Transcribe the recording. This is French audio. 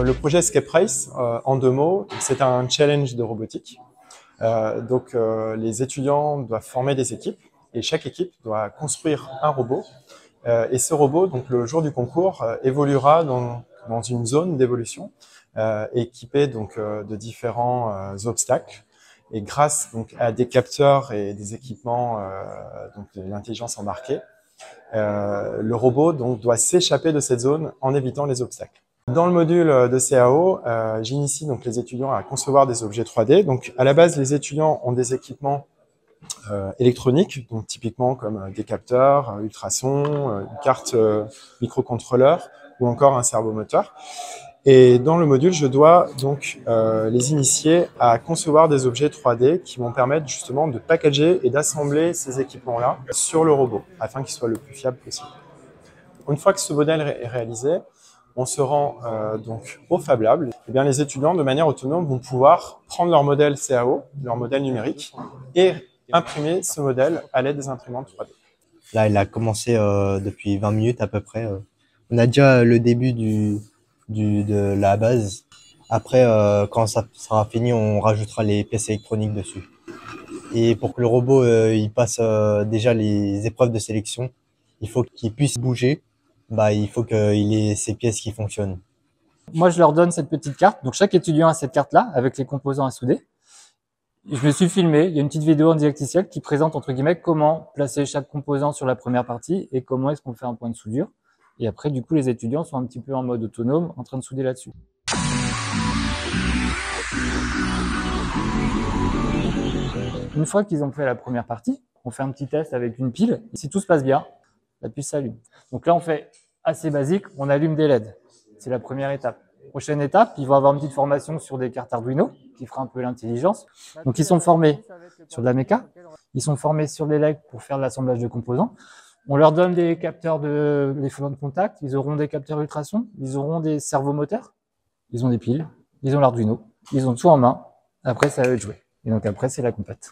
Le projet Escape Race, en 2 mots, c'est un challenge de robotique. Les étudiants doivent former des équipes et chaque équipe doit construire un robot. Et ce robot, donc le jour du concours, évoluera dans une zone d'évolution équipée de différents obstacles. Et grâce à des capteurs et des équipements de l'intelligence embarquée, le robot doit s'échapper de cette zone en évitant les obstacles. Dans le module de CAO, j'initie les étudiants à concevoir des objets 3D. Donc à la base, les étudiants ont des équipements électroniques, donc typiquement comme des capteurs, ultrasons, une carte microcontrôleur ou encore un servomoteur. Et dans le module, je dois les initier à concevoir des objets 3D qui vont permettre justement de packager et d'assembler ces équipements-là sur le robot afin qu'il soit le plus fiable possible. Une fois que ce modèle est réalisé, on se rend au Fab Lab. Et bien, les étudiants, de manière autonome, vont pouvoir prendre leur modèle CAO, leur modèle numérique, et imprimer ce modèle à l'aide des imprimantes 3D. Là, il a commencé depuis 20 minutes à peu près. On a déjà le début de la base. Après, quand ça sera fini, on rajoutera les pièces électroniques dessus. Et pour que le robot il passe déjà les épreuves de sélection, il faut qu'il puisse bouger. Il faut qu'il ait ces pièces qui fonctionnent. Moi, je leur donne cette petite carte. Donc, chaque étudiant a cette carte-là avec les composants à souder. Je me suis filmé. Il y a une petite vidéo en didacticiel qui présente, entre guillemets, comment placer chaque composant sur la première partie et comment est-ce qu'on fait un point de soudure. Et après, du coup, les étudiants sont un petit peu en mode autonome, en train de souder là-dessus. Une fois qu'ils ont fait la première partie, on fait un petit test avec une pile. Si tout se passe bien, la puce s'allume. Donc là, on fait assez basique, on allume des LED. C'est la première étape. Prochaine étape, ils vont avoir une petite formation sur des cartes Arduino, qui fera un peu l'intelligence. Donc ils sont formés sur de la méca, ils sont formés sur l'élec pour faire de l'assemblage de composants. On leur donne des capteurs les photons de contact, ils auront des capteurs ultrasons, ils auront des servomoteurs, ils ont des piles, ils ont l'Arduino, ils ont tout en main. Après, c'est à eux de jouer. Et donc après, c'est la compète.